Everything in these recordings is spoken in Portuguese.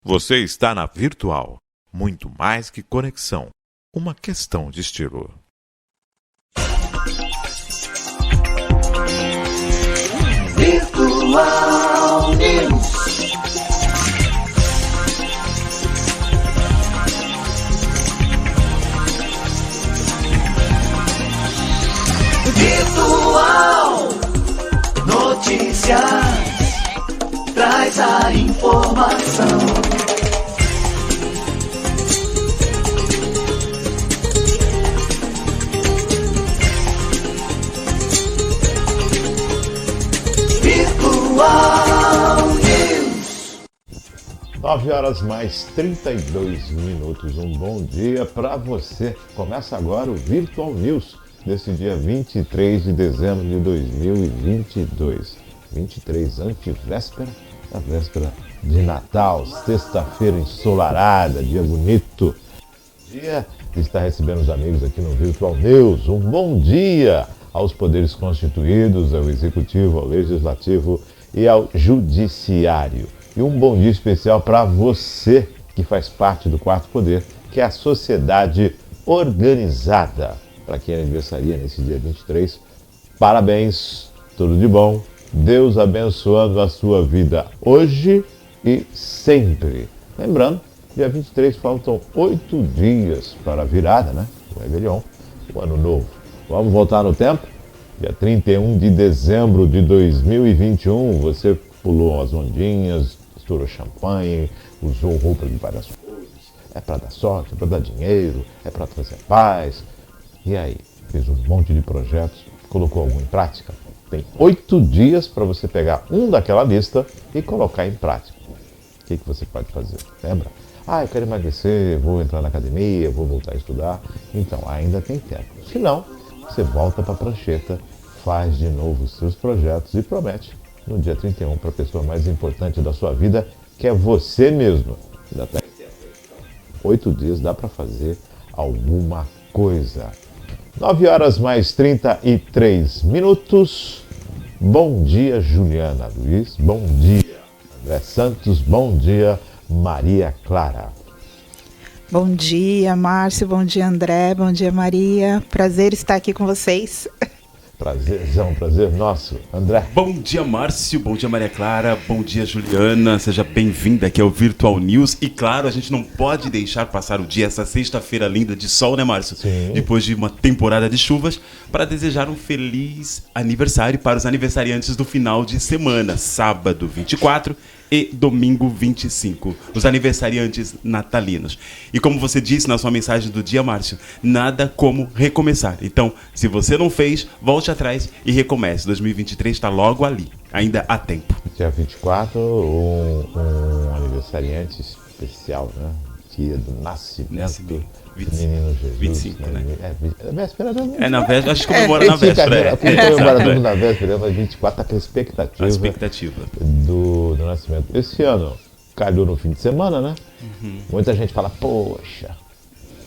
Você está na Virtual. Muito mais que conexão. Uma questão de estilo. Virtual News. Virtual Notícias. Traz a informação. Virtual News. 9h mais 32 minutos. Um bom dia para você. Começa agora o Virtual News desse dia 23 de dezembro de 2022. 23, antevéspera, a véspera de Natal, sexta-feira ensolarada, dia bonito. Dia de estar recebendo os amigos aqui no Virtual News. Um bom dia aos poderes constituídos, ao Executivo, ao Legislativo e ao Judiciário. E um bom dia especial para você que faz parte do quarto poder, que é a sociedade organizada. Para quem aniversaria nesse dia 23, parabéns, tudo de bom. Deus abençoando a sua vida hoje e sempre. Lembrando, dia 23 faltam 8 dias para a virada, né? O Réveillon, o Ano Novo. Vamos voltar no tempo? Dia 31 de dezembro de 2021, você pulou as ondinhas, estourou champanhe, usou roupa de várias cores. É para dar sorte, é para dar dinheiro, é para trazer paz. E aí? Fez um monte de projetos, colocou algum em prática? Tem 8 dias para você pegar um daquela lista e colocar em prática. O que você pode fazer? Lembra? Eu quero emagrecer, vou entrar na academia, vou voltar a estudar. Então, ainda tem tempo. Se não, você volta para a prancheta, faz de novo os seus projetos e promete no dia 31 para a pessoa mais importante da sua vida, que é você mesmo. Ainda tem 8 dias, dá para fazer alguma coisa. 9h mais 33 minutos. Bom dia, Juliana Luiz. Bom dia, André Santos. Bom dia, Maria Clara. Bom dia, Márcio. Bom dia, André. Bom dia, Maria. Prazer estar aqui com vocês. Prazerzão, prazer nosso. André. Bom dia, Márcio. Bom dia, Maria Clara. Bom dia, Juliana. Seja bem-vinda aqui ao Virtual News. E claro, a gente não pode deixar passar o dia, essa sexta-feira linda de sol, né, Márcio? Sim. Depois de uma temporada de chuvas, para desejar um feliz aniversário para os aniversariantes do final de semana, sábado 24 e domingo 25, os aniversariantes natalinos. E como você disse na sua mensagem do dia, Márcio, nada como recomeçar. Então, se você não fez, volte atrás e recomece. 2023 está logo ali, ainda há tempo. Dia 24, um aniversariante especial, né? Dia do nascimento do menino Jesus. 25, né? É véspera da É na véspera, acho que comemora na véspera. Comemora tudo na véspera, mas 24 está com a expectativa do nascimento. Esse ano calhou no fim de semana, né? Muita gente fala, poxa,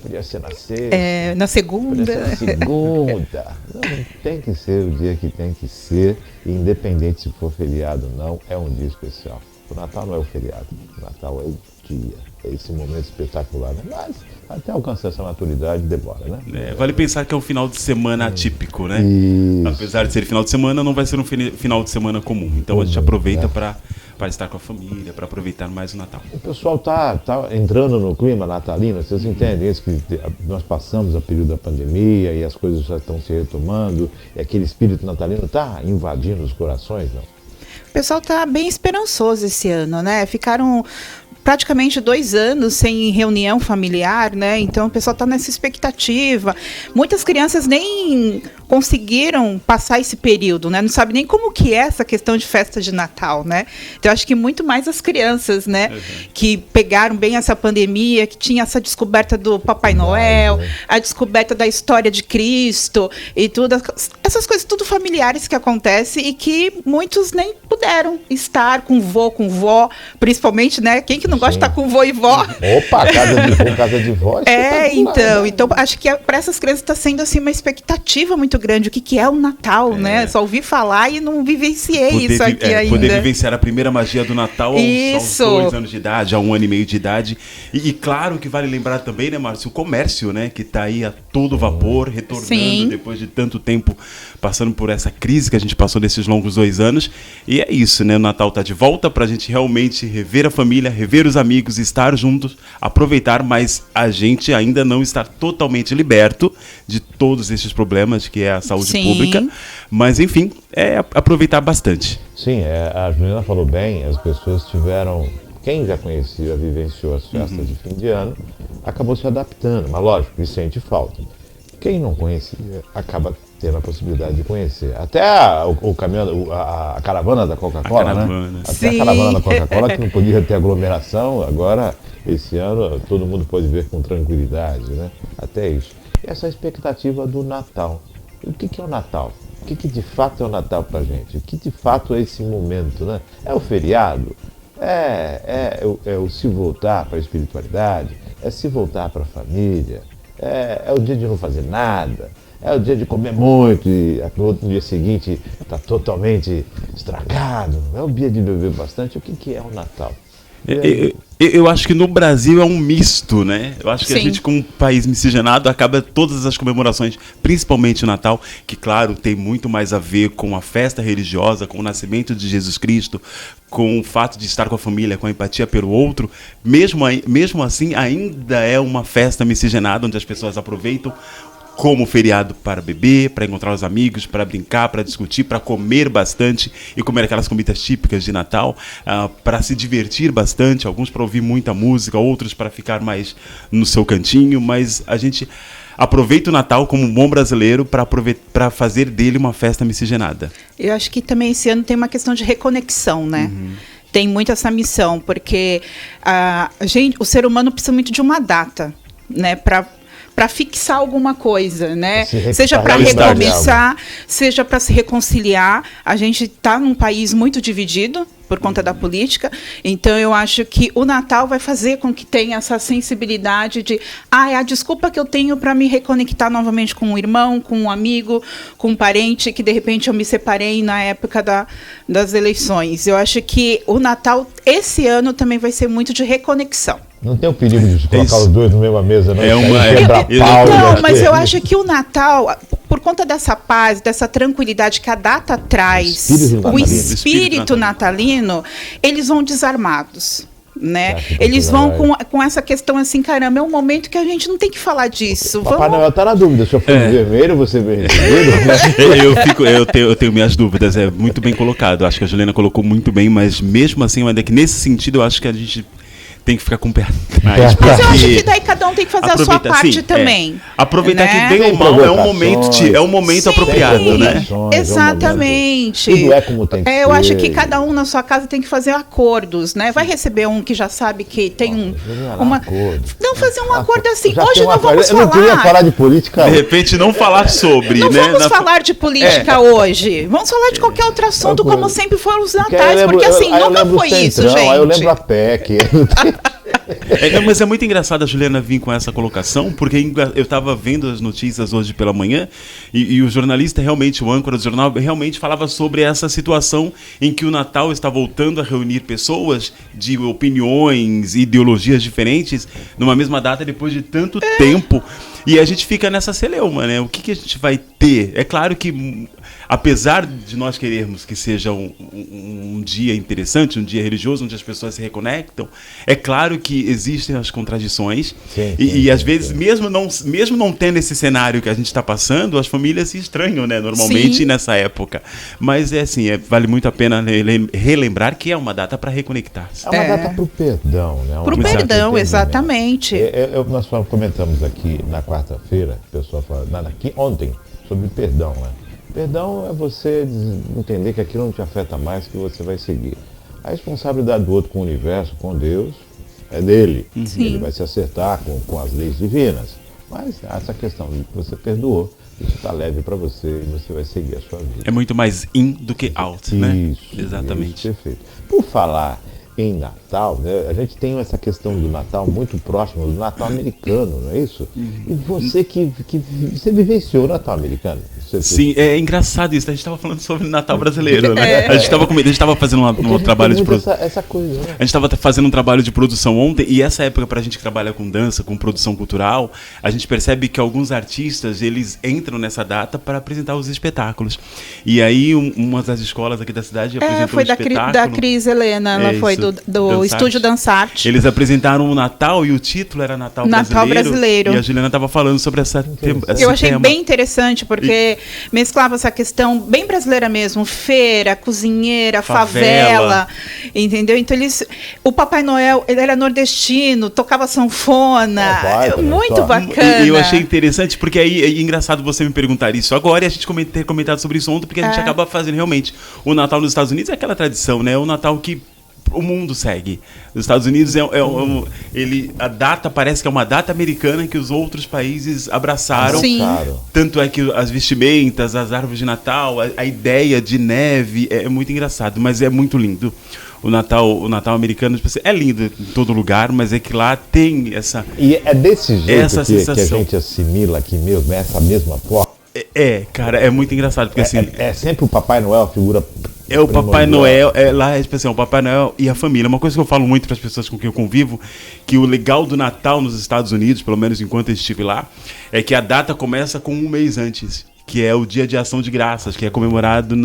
podia ser na sexta. Na segunda. Podia ser na segunda. Não, tem que ser o dia que tem que ser, independente se for feriado ou não, é um dia especial. O Natal não é o feriado, o Natal é o dia. É esse momento espetacular, né? Mas até alcançar essa maturidade demora, né? Vale pensar que é um final de semana atípico, né? Isso. Apesar de ser final de semana, não vai ser um final de semana comum. Então a gente aproveita para estar com a família, para aproveitar mais o Natal. O pessoal tá entrando no clima natalino, vocês entendem isso, que nós passamos a período da pandemia e as coisas já estão se retomando, e aquele espírito natalino está invadindo os corações, não? O pessoal está bem esperançoso esse ano, né? Ficaram praticamente 2 anos sem reunião familiar, né? Então o pessoal está nessa expectativa. Muitas crianças nem conseguiram passar esse período, né? Não sabe nem como que é essa questão de festa de Natal, né? Então eu acho que muito mais as crianças, né? Que pegaram bem essa pandemia, que tinha essa descoberta do Papai Noel, a descoberta da história de Cristo e tudo, essas coisas tudo familiares que acontecem e que muitos nem puderam estar com vô, com vó, principalmente, né? Quem que não gosta de estar com vô e vó? Opa, casa de vó. Então acho que para essas crianças está sendo assim uma expectativa muito muito grande. O que é o Natal, né? Só ouvi falar e não vivenciei isso aqui ainda. Poder vivenciar a primeira magia do Natal aos 2 anos de idade, a 1 ano e meio de idade. E claro que vale lembrar também, né, Márcio, o comércio, né, que está aí a todo vapor, retornando depois de tanto tempo passando por essa crise que a gente passou nesses longos 2 anos. E é isso, né? O Natal está de volta para a gente realmente rever a família, rever os amigos, estar juntos, aproveitar, mas a gente ainda não está totalmente liberto de todos esses problemas que é a saúde pública. Mas, enfim, é aproveitar bastante. Sim, a Juliana falou bem, as pessoas tiveram... Quem já conhecia, vivenciou as festas de fim de ano, acabou se adaptando, mas lógico, isso sente falta. Quem não conhecia, acaba tendo a possibilidade de conhecer. Até o caminhão, a caravana da Coca-Cola, né? Até a caravana da Coca-Cola, que não podia ter aglomeração, agora, esse ano, todo mundo pode ver com tranquilidade, né? Até isso. E essa expectativa do Natal. E o que é o Natal? O que de fato é o Natal pra gente? O que de fato é esse momento, né? É o feriado? É o se voltar para a espiritualidade? É se voltar para a família? É o dia de não fazer nada? É o dia de comer muito e no dia seguinte está totalmente estragado? É o dia de beber bastante? O que é o Natal? Eu acho que no Brasil é um misto, né? Eu acho que a gente, como um país miscigenado, acaba todas as comemorações, principalmente o Natal, que, claro, tem muito mais a ver com a festa religiosa, com o nascimento de Jesus Cristo, com o fato de estar com a família, com a empatia pelo outro. Mesmo assim, ainda é uma festa miscigenada, onde as pessoas aproveitam como feriado para beber, para encontrar os amigos, para brincar, para discutir, para comer bastante e comer aquelas comidas típicas de Natal, para se divertir bastante, alguns para ouvir muita música, outros para ficar mais no seu cantinho, mas a gente aproveita o Natal como um bom brasileiro para fazer dele uma festa miscigenada. Eu acho que também esse ano tem uma questão de reconexão, né? Tem muito essa missão, porque o ser humano precisa muito de uma data, né, para fixar alguma coisa, né? Seja para recomeçar, seja para se reconciliar. A gente está num país muito dividido por conta da política, então eu acho que o Natal vai fazer com que tenha essa sensibilidade de é a desculpa que eu tenho para me reconectar novamente com um irmão, com um amigo, com um parente que de repente eu me separei na época das eleições. Eu acho que o Natal esse ano também vai ser muito de reconexão. Não tem o perigo de colocar os dois na mesma mesa, não? Não, mas eu acho que o Natal, por conta dessa paz, dessa tranquilidade que a data traz, o espírito natalino, eles vão desarmados, né? Eles vão com essa questão assim, caramba, é um momento que a gente não tem que falar disso. Papai Noel tá na dúvida, se eu for vermelho, você vem eu tenho minhas dúvidas, é muito bem colocado. Acho que a Juliana colocou muito bem, mas mesmo assim, ainda que nesse sentido, eu acho que a gente tem que ficar com o pé atrás. Mas eu acho que daí cada um tem que fazer a sua parte também. Aproveitar, né? Que bem ou mal é um momento apropriado, né? Exatamente. Tudo é como tem que ser. Eu acho que cada um na sua casa tem que fazer acordos, né? Vai receber um que já sabe que tem Não, fazer um acordo assim. Hoje não vamos falar. Eu não queria falar de política. De repente não falar sobre, não vamos falar de política hoje. Vamos falar de qualquer outro assunto, como sempre foram os natais, porque assim, nunca foi isso, gente. Aí eu lembro a PEC. Mas é muito engraçado a Juliana vir com essa colocação, porque eu estava vendo as notícias hoje pela manhã e o jornalista realmente, o âncora do jornal, realmente falava sobre essa situação em que o Natal está voltando a reunir pessoas de opiniões, ideologias diferentes numa mesma data depois de tanto tempo. E a gente fica nessa celeuma, né? O que a gente vai ter? É claro que, apesar de nós querermos que seja um dia interessante, um dia religioso, onde as pessoas se reconectam, é claro que existem as contradições. E às vezes, mesmo não tendo esse cenário que a gente está passando, as famílias se estranham, né? Normalmente nessa época. Mas vale muito a pena relembrar que é uma data para reconectar-se. É uma data para o perdão, né? Para o perdão, exatamente. Nós comentamos aqui na quarta-feira, o pessoal falou, ontem, sobre perdão, né? Perdão é você entender que aquilo não te afeta mais, que você vai seguir. A responsabilidade do outro com o universo, com Deus, é dele. Ele vai se acertar com as leis divinas. Mas essa questão de que você perdoou, isso está leve para você e você vai seguir a sua vida. É muito mais in do que out, né? Isso, exatamente. Perfeito. Por falar em Natal, né? A gente tem essa questão do Natal muito próximo do Natal americano, não é isso? E você que você vivenciou o Natal americano? Sim, é engraçado isso. A gente estava falando sobre o Natal brasileiro, né? A gente estava fazendo um trabalho de produção. Essa coisa, né? A gente estava fazendo um trabalho de produção ontem, e essa época, para a gente que trabalha com dança, com produção cultural, a gente percebe que alguns artistas, eles entram nessa data para apresentar os espetáculos. E aí, uma das escolas aqui da cidade apresentou foi um espetáculo. da Cris Helena, ela foi do Dançarte. Estúdio Dançarte. Eles apresentaram o Natal, e o título era Natal Brasileiro. E a Juliana estava falando sobre esse Eu achei tema. bem interessante, porque mesclava essa questão bem brasileira mesmo, feira, cozinheira, favela, entendeu? Então o Papai Noel, ele era nordestino, tocava sanfona, muito bacana. E eu achei interessante, porque aí é engraçado você me perguntar isso agora, e a gente ter comentado sobre isso ontem, porque a gente acaba fazendo realmente. O Natal nos Estados Unidos é aquela tradição, né? O Natal que o mundo segue. Os Estados Unidos a data parece que é uma data americana que os outros países abraçaram. Sim. Tanto é que as vestimentas, as árvores de Natal, a ideia de neve é muito engraçado, mas é muito lindo. O Natal americano, tipo assim, é lindo em todo lugar, mas é que lá tem essa. E é desse jeito essa que a sensação. gente assimila aqui mesmo, essa mesma forma. Cara, é muito engraçado, porque assim. É sempre o Papai Noel, a figura. É o Papai Noel, lá é tipo assim, o Papai Noel e a família. Uma coisa que eu falo muito para as pessoas com quem eu convivo, que o legal do Natal nos Estados Unidos, pelo menos enquanto eu estive lá, é que a data começa com um mês antes, que é o Dia de Ação de Graças, que é comemorado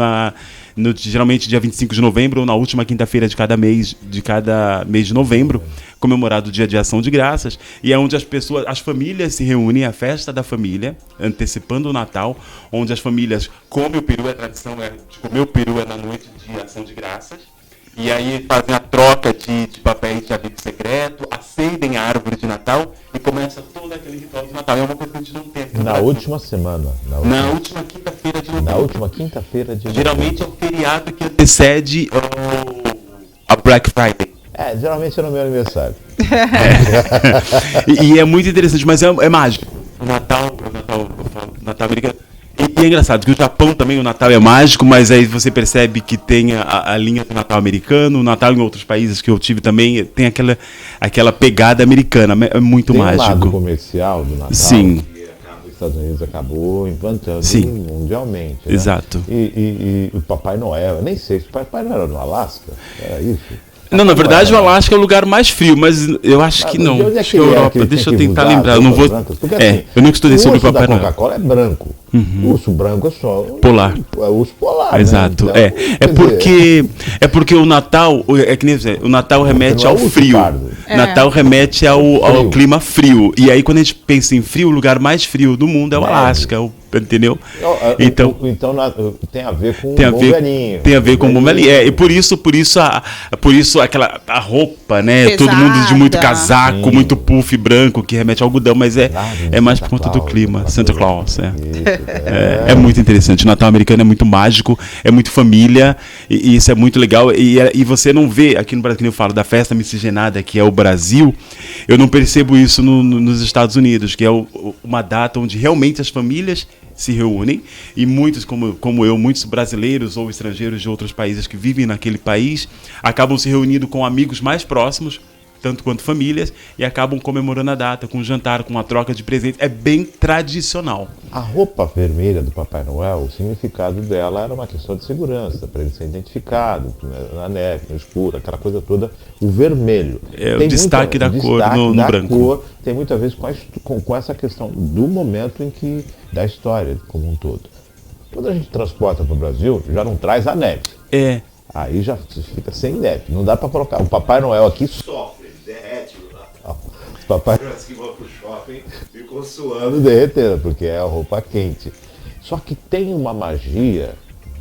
geralmente dia 25 de novembro ou na última quinta-feira de cada mês de novembro, comemorado o Dia de Ação de Graças, e é onde as famílias se reúnem, a festa da família, antecipando o Natal, onde as famílias comem o peru, a tradição é de comer o peru na noite de Ação de Graças, e aí fazem a troca de papéis de amigo secreto, acendem a árvore de Natal e começa todo aquele ritual de Natal. É uma coisa que a gente não tem aqui no Brasil. Última semana. Na última quinta-feira de novembro. Na última quinta-feira de novembro. Geralmente é o feriado que antecede a Black Friday. Geralmente é no meu aniversário. E é muito interessante, mas é mágico. O Natal americano. E é engraçado que o Japão também, o Natal é mágico, mas aí você percebe que tem a linha do Natal americano, o Natal em outros países que eu tive também, tem aquela pegada americana, é muito tem mágico. Tem um lado comercial do Natal. Sim. Que os Estados Unidos acabou implantando mundialmente. Né? Exato. E o Papai Noel, eu nem sei se o Papai Noel era no Alasca, era isso? Não, na verdade o Alasca é o lugar mais frio, mas eu acho que não. Acho que é a Europa. Deixa eu tentar lembrar. Eu não vou. Porque, assim, eu nunca estudei sobre o Papai Noel. A Coca-Cola é branco. O urso branco é só polar. É o urso polar. Exato. Né? Então, é porque o Natal, é que nem o Natal remete ao frio. Natal remete ao clima frio. E aí quando a gente pensa em frio, o lugar mais frio do mundo é o Alasca, entendeu? Então tem a ver com o bom velhinho. Tem a ver com o bom velhinho. E por isso a roupa, né? Pesada. Todo mundo de muito casaco, muito puff branco, que remete ao algodão, mas é mais por conta do clima. Santa Claus, é muito interessante. O Natal americano é muito mágico, é muito família, e isso é muito legal. E você não vê, aqui no Brasil, que eu falo da festa miscigenada, que é o Brasil, eu não percebo isso nos Estados Unidos, que é uma data onde realmente as famílias se reúnem, e muitos, como eu, muitos brasileiros ou estrangeiros de outros países que vivem naquele país, acabam se reunindo com amigos mais próximos, tanto quanto famílias, e acabam comemorando a data, com um jantar, com uma troca de presentes. É bem tradicional. A roupa vermelha do Papai Noel, o significado dela era uma questão de segurança, para ele ser identificado, na neve, no escuro, aquela coisa toda. O vermelho. O destaque da cor no branco. Cor tem muito a ver com essa questão do momento da história como um todo. Quando a gente transporta para o Brasil, já não traz a neve. Aí já fica sem neve. Não dá para colocar. O Papai Noel aqui sofre. Derrete no Natal. Os Papai Noel que vão pro shopping ficam suando derretendo, porque é a roupa quente. Só que tem uma magia,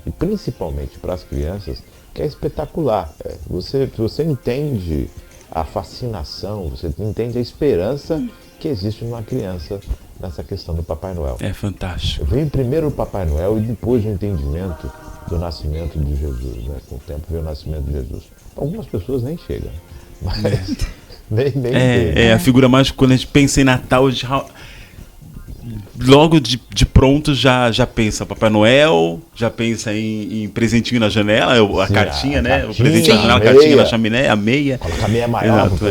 e principalmente para as crianças, que é espetacular. Você entende a fascinação, você entende a esperança que existe numa criança nessa questão do Papai Noel. É fantástico. Vem primeiro o Papai Noel e depois o entendimento do nascimento de Jesus. Né? Com o tempo vem o nascimento de Jesus. Algumas pessoas nem chegam. Mas nem a figura mais, quando a gente pensa em Natal, logo de pronto já pensa Papai Noel, já pensa em presentinho na janela, a cartinha, né? O presentinho na janela, a cartinha na chaminé, a meia. Coloca a meia maior. Exato,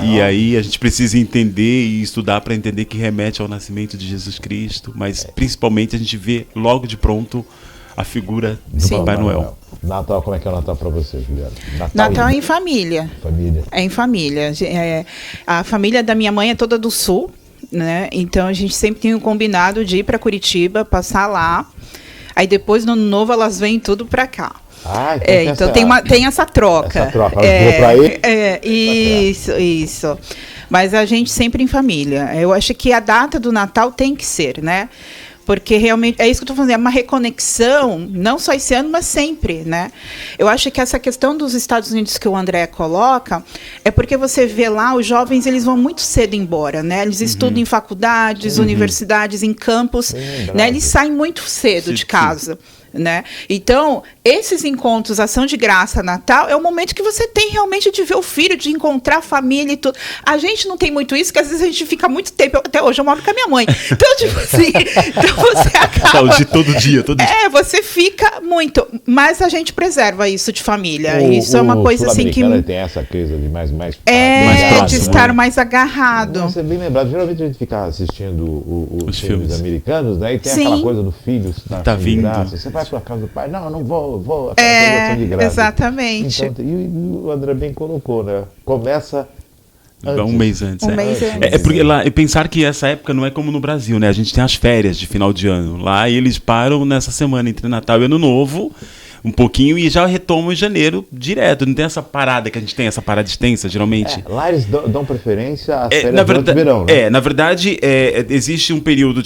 e aí a gente precisa entender e estudar para entender que remete ao nascimento de Jesus Cristo, mas principalmente a gente vê logo de pronto a figura do Papai Noel. Natal, como é que é o Natal para você, Juliana? Natal é em família. É em família. A família da minha mãe é toda do Sul, né? Então a gente sempre tem um combinado de ir para Curitiba, passar lá. Aí depois no Ano Novo elas vêm tudo para cá. Então tem essa troca. Essa troca. Isso. Mas a gente sempre em família. Eu acho que a data do Natal tem que ser, né? Porque realmente, é isso que eu estou falando, é uma reconexão, não só esse ano, mas sempre, né? Eu acho que essa questão dos Estados Unidos que o André coloca, é porque você vê lá, os jovens, eles vão muito cedo embora, né? Eles estudam em faculdades, universidades, em campos, né? Eles saem muito cedo de casa. Né? Então, esses encontros, ação de graça, Natal, é o momento que você tem realmente de ver o filho, de encontrar a família e tudo. A gente não tem muito isso, porque às vezes a gente fica muito tempo, até hoje eu moro com a minha mãe. Então, tipo assim, você acaba... Todo dia. Você fica muito, mas a gente preserva isso de família. Isso é uma coisa assim que... tem essa coisa de mais próximo, de estar mais agarrado. Você é bem lembrado, geralmente a gente fica assistindo os filmes americanos, né? E tem aquela coisa do filho tá vindo. Graça. Você vai para a casa do pai, não vou, de graça. Exatamente. Então, e o André bem colocou, né? Começa antes. Um mês antes. É porque lá, e pensar que essa época não é como no Brasil, né? A gente tem as férias de final de ano. Lá eles param nessa semana entre Natal e Ano Novo, um pouquinho, e já retomam em janeiro direto. Não tem essa parada que a gente tem, essa parada extensa, geralmente. Lá eles dão preferência às férias do verão, né? Na verdade, existe um período,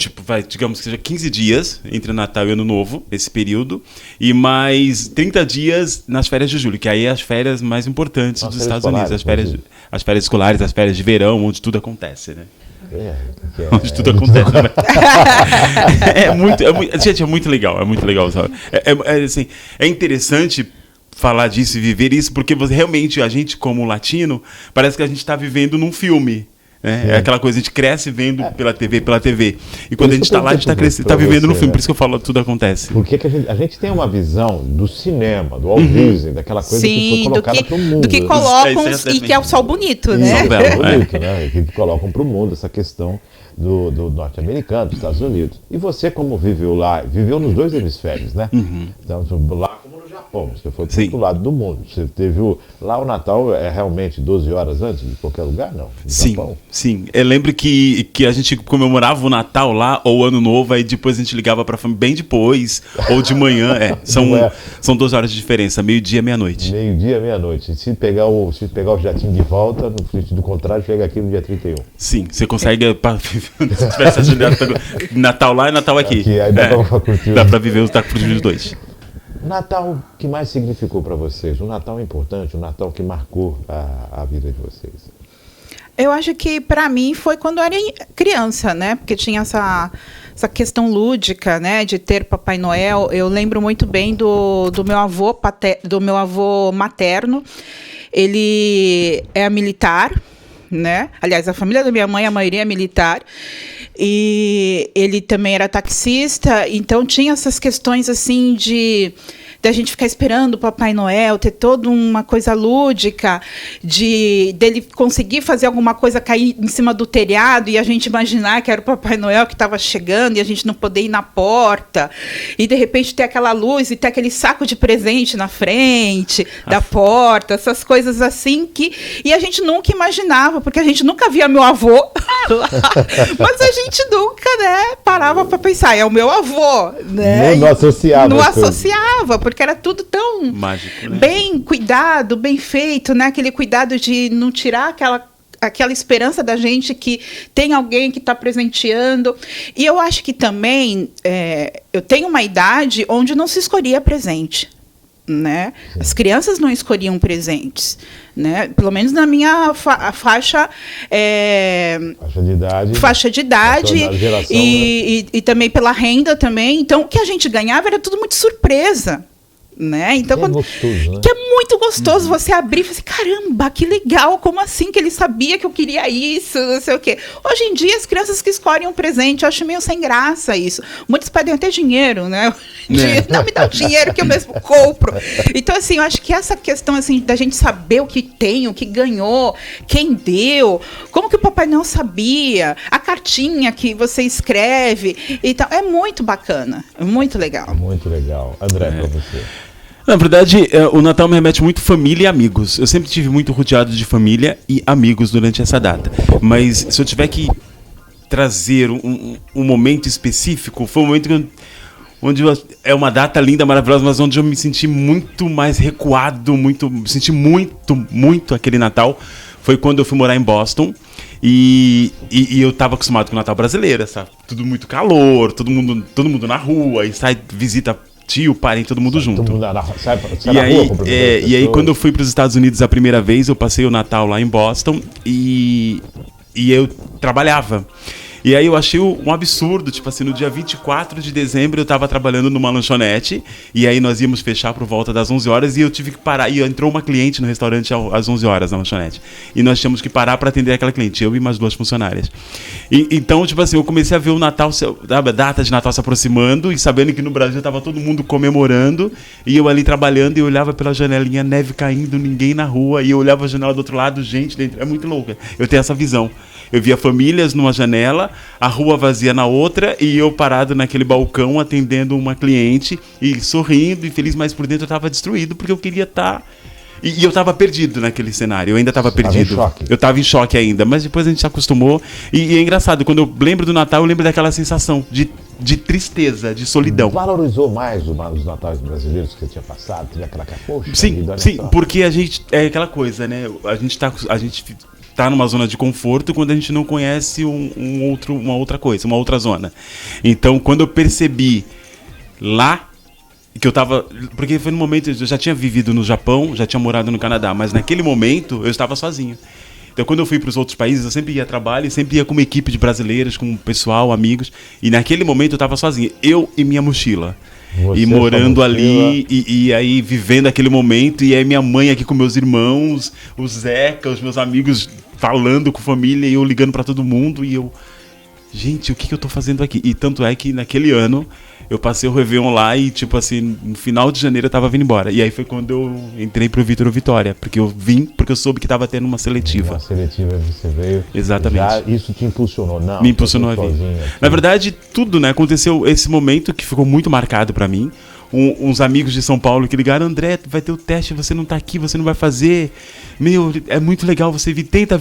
digamos que seja 15 dias entre Natal e Ano Novo, esse período, e mais 30 dias nas férias de julho, que aí é as férias mais importantes dos Estados Unidos, as férias escolares, as férias de verão, onde tudo acontece, né? Onde tudo acontece, né? Gente, é muito legal, sabe? Assim, é interessante falar disso e viver isso, porque realmente, a gente como latino, parece que a gente está vivendo num filme. É aquela coisa, a gente cresce vendo pela TV. E quando a gente está lá, a gente está vivendo no filme. Por isso que eu falo, tudo acontece. Porque a gente tem uma visão do cinema, do Walt Disney, daquela coisa que foi colocada para o mundo. Do que colocam e que é o sol bonito, né? Bonito, né? Que colocam para o mundo essa questão do norte-americano, dos Estados Unidos. E você, como viveu lá, viveu nos dois hemisférios, né? Então, lá como no Japão, você foi para o outro lado do mundo. Você teve lá o Natal é realmente 12 horas antes de qualquer lugar, não? Sim. Eu lembro que a gente comemorava o Natal lá, ou o Ano Novo, aí depois a gente ligava para a família bem depois, ou de manhã. São 12 horas de diferença, meio-dia, meia-noite. Meio-dia, meia-noite. Se pegar o jatinho de volta, no sentido contrário, chega aqui no dia 31. Sim, você consegue... Se tivesse Natal lá e Natal aqui. Aí dá para viver os dois. Natal, o que mais significou para vocês? Um Natal importante, um Natal que marcou a vida de vocês? Eu acho que para mim foi quando eu era criança, né? Porque tinha essa questão lúdica, né? De ter Papai Noel. Eu lembro muito bem do meu avô materno. Ele é militar, né? Aliás, a família da minha mãe, a maioria é militar. E ele também era taxista, então tinha essas questões assim da gente ficar esperando o Papai Noel, ter toda uma coisa lúdica, dele conseguir fazer alguma coisa cair em cima do telhado e a gente imaginar que era o Papai Noel que estava chegando e a gente não poder ir na porta, e de repente ter aquela luz e ter aquele saco de presente na frente da porta, essas coisas assim e a gente nunca imaginava, porque a gente nunca via meu avô lá, mas a gente nunca, né, parava para pensar, é o meu avô, né? Não associava, porque era tudo tão mágico, né? Bem cuidado, bem feito, né? Aquele cuidado de não tirar aquela esperança da gente que tem alguém que está presenteando. E eu acho que também eu tenho uma idade onde não se escolhia presente, né? As crianças não escolhiam presentes, né? Pelo menos na minha faixa de idade geração, e também pela renda também. Então, o que a gente ganhava era tudo muito surpresa, né? Então, Que é gostoso, né? que é muito gostoso você abrir e falar assim, caramba, que legal, como assim que ele sabia que eu queria isso, não sei o quê. Hoje em dia, as crianças que escolhem um presente, eu acho meio sem graça isso. Muitos pedem até dinheiro, né? Não me dá o dinheiro que eu mesmo compro. Então, assim, eu acho que essa questão, assim, da gente saber o que tem, o que ganhou, quem deu, como que o Papai Noel sabia, a cartinha que você escreve, então, é muito bacana, é muito legal. Muito legal. André, pra você. Na verdade, o Natal me remete muito família e amigos. Eu sempre tive muito rodeado de família e amigos durante essa data. Mas se eu tiver que trazer um momento específico, foi um momento onde é uma data linda, maravilhosa, mas onde eu me senti muito mais recuado, me senti muito aquele Natal. Foi quando eu fui morar em Boston e eu estava acostumado com o Natal brasileiro, sabe? Tudo muito calor, todo mundo na rua, e sai, visita tio, parente, todo mundo junto. Todo mundo sai E na aí, rua, cumprimenta as e aí, pessoas. quando eu fui para os Estados Unidos a primeira vez, eu passei o Natal lá em Boston e eu trabalhava. E aí eu achei um absurdo, tipo assim, no dia 24 de dezembro eu tava trabalhando numa lanchonete, e aí nós íamos fechar por volta das 11 horas, e eu tive que parar, e entrou uma cliente no restaurante às 11 horas na lanchonete, e nós tínhamos que parar para atender aquela cliente, eu e mais 2 funcionárias. Então, tipo assim, eu comecei a ver o Natal, a data de Natal se aproximando, e sabendo que no Brasil tava todo mundo comemorando, e eu ali trabalhando, e eu olhava pela janelinha, neve caindo, ninguém na rua, e eu olhava a janela do outro lado, gente dentro, é muito louco, eu tenho essa visão. Eu via famílias numa janela, a rua vazia na outra, e eu parado naquele balcão atendendo uma cliente e sorrindo e feliz, mas por dentro eu estava destruído porque eu queria estar... E eu estava perdido naquele cenário, eu ainda estava perdido. Eu estava em choque ainda, mas depois a gente se acostumou. E é engraçado, quando eu lembro do Natal, eu lembro daquela sensação de tristeza, de solidão. Valorizou mais os natais brasileiros que você tinha passado? Teve aquela poxa, Sim, vida, olha sim, só. porque a gente... É aquela coisa, né? A gente tá numa zona de conforto quando a gente não conhece uma outra coisa, uma outra zona. Então, quando eu percebi lá que eu tava... Porque foi no momento... Eu já tinha vivido no Japão, já tinha morado no Canadá, mas naquele momento eu estava sozinho. Então, quando eu fui para os outros países, eu sempre ia a trabalho e sempre ia com uma equipe de brasileiros, com pessoal, amigos. E naquele momento eu estava sozinho. Eu e minha mochila. Você, E morando sua ali, e aí vivendo aquele momento, e aí minha mãe aqui com meus irmãos, o Zeca, os meus amigos falando com família, e eu ligando pra todo mundo, e eu... Gente, o que eu tô fazendo aqui? E tanto é que naquele ano eu passei o Réveillon lá e, tipo assim, no final de janeiro eu tava vindo embora. E aí foi quando eu entrei pro Vitor Vitória, porque eu vim, porque eu soube que tava tendo uma seletiva. Uma seletiva, você veio. Exatamente. Já isso te impulsionou, não? Me impulsionou a vir. Sozinho, assim. Na verdade, tudo, né? Aconteceu esse momento que ficou muito marcado pra mim. Uns amigos de São Paulo que ligaram: André, vai ter o teste, você não tá aqui, você não vai fazer. Meu, é muito legal você vir, tenta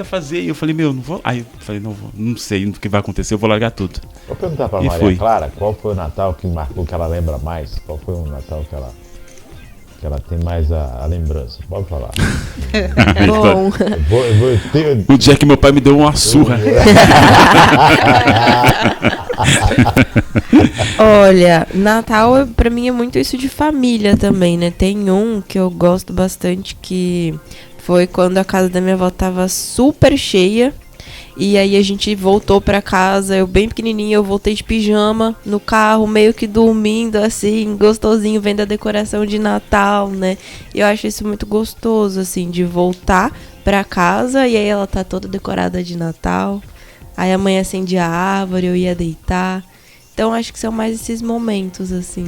fazer. E eu falei, meu, não vou. Aí eu falei, não sei o que vai acontecer, eu vou largar tudo. Vou perguntar pra E Maria foi. Clara qual foi o Natal que marcou, que ela lembra mais? Qual foi o Natal que ela tem mais a lembrança? Pode falar. Bom, O dia que meu pai me deu uma surra. olha, Natal pra mim é muito isso de família também, né? Tem um que eu gosto bastante, que foi quando a casa da minha avó tava super cheia. E aí a gente voltou pra casa, eu bem pequenininha, eu voltei de pijama no carro, meio que dormindo assim, gostosinho, vendo a decoração de Natal, né? E eu acho isso muito gostoso, assim, de voltar pra casa e aí ela tá toda decorada de Natal. Aí amanhã acende a árvore, eu ia deitar. Então acho que são mais esses momentos, assim.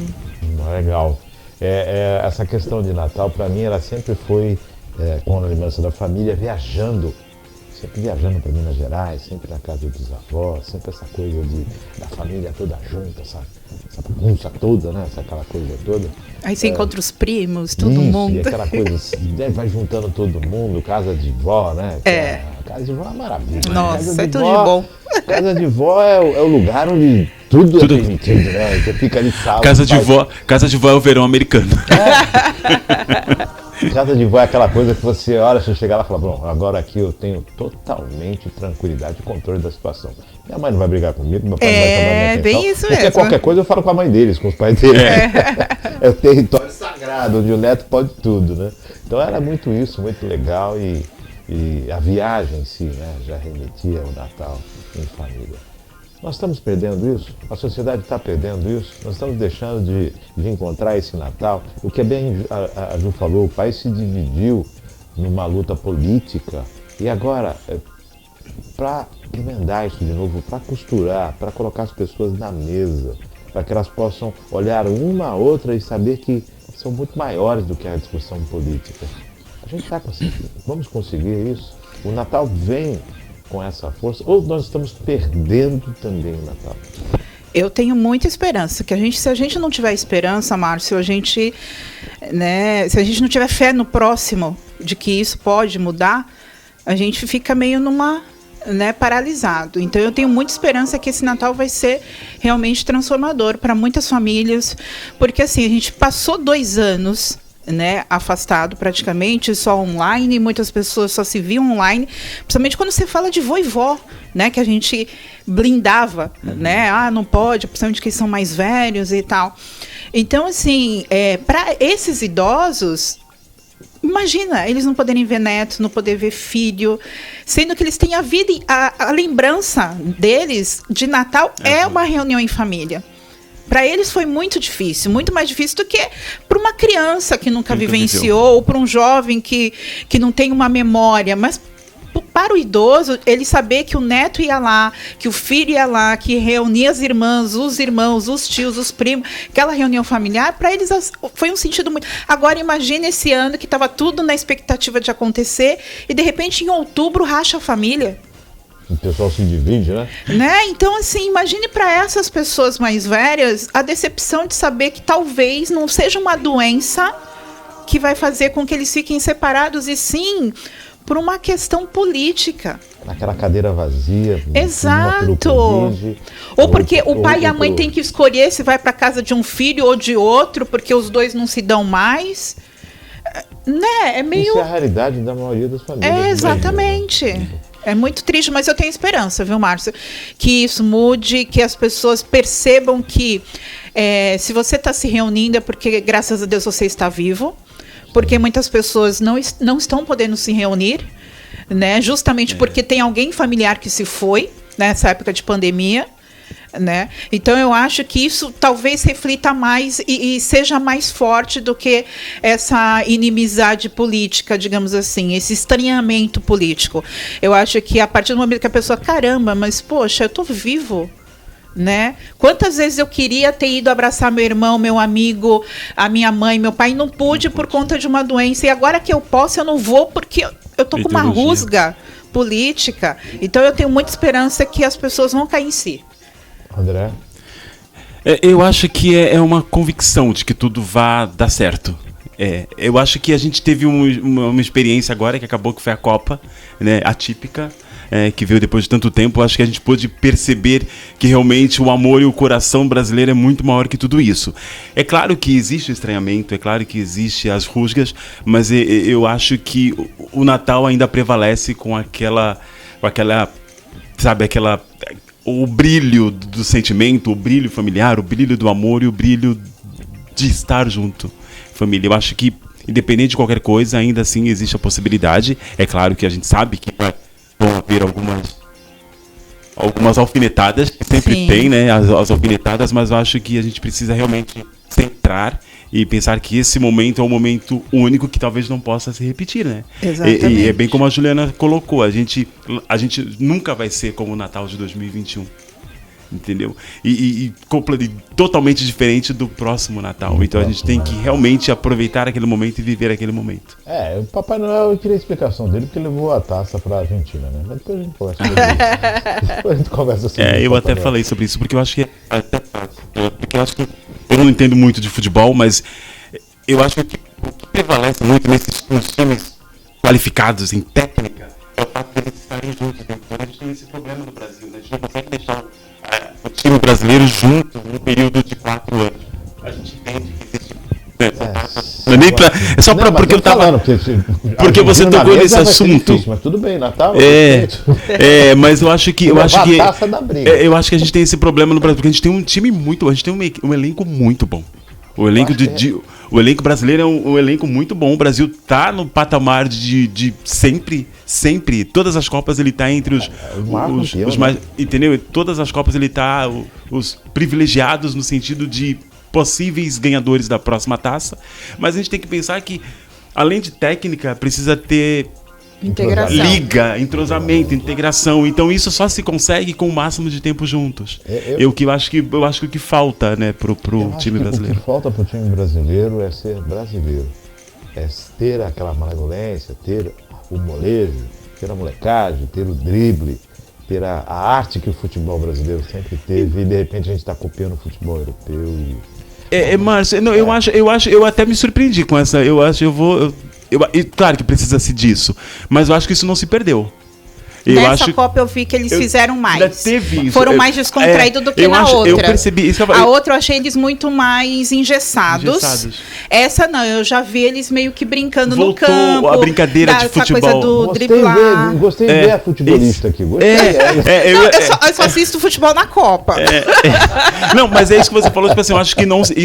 Legal. Essa questão de Natal, pra mim, ela sempre foi com a lembrança da família, sempre viajando para Minas Gerais, sempre na casa dos avós, sempre essa coisa da família toda junta, essa bagunça toda, né? Aquela coisa toda. Aí você encontra os primos, todo Isso, mundo. E aquela coisa assim, né, vai juntando todo mundo, casa de vó, né? Casa de vó é uma maravilha. Nossa, Casa é de tudo vó- de bom. Casa de vó é o lugar onde tudo é permitido, né? Você fica ali sábado. Casa de vó é o verão americano. Casa de vó é aquela coisa que você olha, você chegar lá e fala, bom, agora aqui eu tenho totalmente tranquilidade e controle da situação. Minha mãe não vai brigar comigo, meu pai não vai chamar minha atenção. bem isso porque mesmo. qualquer coisa eu falo com a mãe deles, com os pais deles. É o território sagrado, onde o neto pode tudo, né? Então era muito isso, muito legal e a viagem em si, né, já remetia ao Natal em família. Nós estamos perdendo isso? A sociedade está perdendo isso? Nós estamos deixando de encontrar esse Natal? O que bem a Ju falou, o país se dividiu numa luta política e agora, para emendar isso de novo, para costurar, para colocar as pessoas na mesa, para que elas possam olhar uma a outra e saber que são muito maiores do que a discussão política. A gente está conseguindo. Vamos conseguir isso? O Natal vem com essa força ou nós estamos perdendo também o Natal? Eu tenho muita esperança, que se a gente não tiver esperança, Márcio, se a gente não tiver fé no próximo de que isso pode mudar, a gente fica meio paralisado. Então eu tenho muita esperança que esse Natal vai ser realmente transformador para muitas famílias, porque assim, a gente passou 2 anos afastado praticamente, só online, muitas pessoas só se viam online, principalmente quando você fala de vô e vó, que a gente blindava, não pode, principalmente que são mais velhos e tal. Então, assim, para esses idosos, imagina, eles não poderem ver netos, não poder ver filho, sendo que eles têm a vida, a lembrança deles de Natal é uma reunião em família. Para eles foi muito difícil, muito mais difícil do que para uma criança que nunca vivenciou, ou para um jovem que não tem uma memória. Mas para o idoso, ele saber que o neto ia lá, que o filho ia lá, que reunia as irmãs, os irmãos, os tios, os primos, aquela reunião familiar, para eles foi um sentido muito... Agora imagine esse ano que estava tudo na expectativa de acontecer e de repente em outubro racha a família. O pessoal se divide, né? Então, assim, imagine para essas pessoas mais velhas a decepção de saber que talvez não seja uma doença que vai fazer com que eles fiquem separados, e sim por uma questão política. Naquela cadeira vazia. Exato. Ou porque o pai e a mãe têm que escolher se vai para casa de um filho ou de outro, porque os dois não se dão mais. É meio... Isso é a realidade da maioria das famílias. Exatamente. É muito triste, mas eu tenho esperança, viu, Márcio? Que isso mude, que as pessoas percebam que se você está se reunindo é porque, graças a Deus, você está vivo. Porque muitas pessoas não estão podendo se reunir, justamente porque tem alguém familiar que se foi nessa época de pandemia. Então eu acho que isso talvez reflita mais e seja mais forte do que essa inimizade política, digamos assim, esse estranhamento político. Eu acho que a partir do momento que a pessoa, caramba, mas poxa, eu tô vivo, Quantas vezes eu queria ter ido abraçar meu irmão, meu amigo, a minha mãe, meu pai, não pude por conta de uma doença, e agora que eu posso, eu não vou porque eu tô com uma rusga política. Então eu tenho muita esperança que as pessoas vão cair em si. André? Eu acho que é uma convicção de que tudo vai dar certo. Eu acho que a gente teve uma experiência agora, que acabou, que foi a Copa, atípica, que veio depois de tanto tempo. Acho que a gente pôde perceber que realmente o amor e o coração brasileiro é muito maior que tudo isso. É claro que existe o estranhamento, é claro que existe as rusgas, mas eu acho que o Natal ainda prevalece com aquela, sabe, o brilho do sentimento, o brilho familiar, o brilho do amor e o brilho de estar junto, família. Eu acho que, independente de qualquer coisa, ainda assim existe a possibilidade. É claro que a gente sabe que vão haver algumas alfinetadas, que sempre tem, as alfinetadas, mas eu acho que a gente precisa realmente centrar e pensar que esse momento é um momento único que talvez não possa se repetir, Exatamente. E é bem como a Juliana colocou, a gente nunca vai ser como o Natal de 2021, entendeu? E totalmente diferente do próximo Natal. Então a gente tem que realmente aproveitar aquele momento e viver aquele momento. O Papai Noel, eu queria a explicação dele, porque levou a taça para a Argentina, Mas depois a gente conversa sobre isso. Depois a gente conversa sobre isso. Eu até falei sobre isso, porque eu acho que porque eu acho que eu não entendo muito de futebol, mas eu acho que o que prevalece muito nesses times qualificados em técnica é o fato de eles estarem juntos. Então a gente tem esse problema no Brasil, A gente não consegue deixar o time brasileiro junto num período de 4 anos. A gente entende que existe... Porque eu tava... Porque você tocou nesse assunto. Difícil, mas tudo bem, Natal mas eu acho que a taça da briga. Eu acho que a gente tem esse problema no Brasil, porque a gente tem um time muito, a gente tem um elenco muito bom. O elenco brasileiro é um elenco muito bom. O Brasil tá no patamar de sempre. Todas as Copas ele tá entre os mais. Entendeu? Todas as Copas ele tá os privilegiados no sentido de possíveis ganhadores da próxima taça. Mas a gente tem que pensar que, além de técnica, precisa ter Integração. liga, entrosamento, integração. Então isso só se consegue com o máximo de tempo juntos. Eu acho que o que falta, né, pro time brasileiro. O que falta pro time brasileiro é ser brasileiro. É ter aquela malemolência, ter o molejo, ter a molecagem, ter o drible, ter a arte que o futebol brasileiro sempre teve, e de repente a gente está copiando o futebol europeu. Márcio, eu até me surpreendi com essa. Claro que precisa-se disso, mas eu acho que isso não se perdeu. Nessa Copa eu vi que eles fizeram mais. Teve isso. Foram mais descontraídos do que na outra. Eu percebi isso. A outra eu achei eles muito mais engessados. Essa não, eu já vi eles meio que brincando no campo. A brincadeira de futebol. Coisa do driblar. Gostei de ver a futebolista aqui. Eu só assisto futebol na Copa. Não, mas é isso que você falou, tipo assim, eu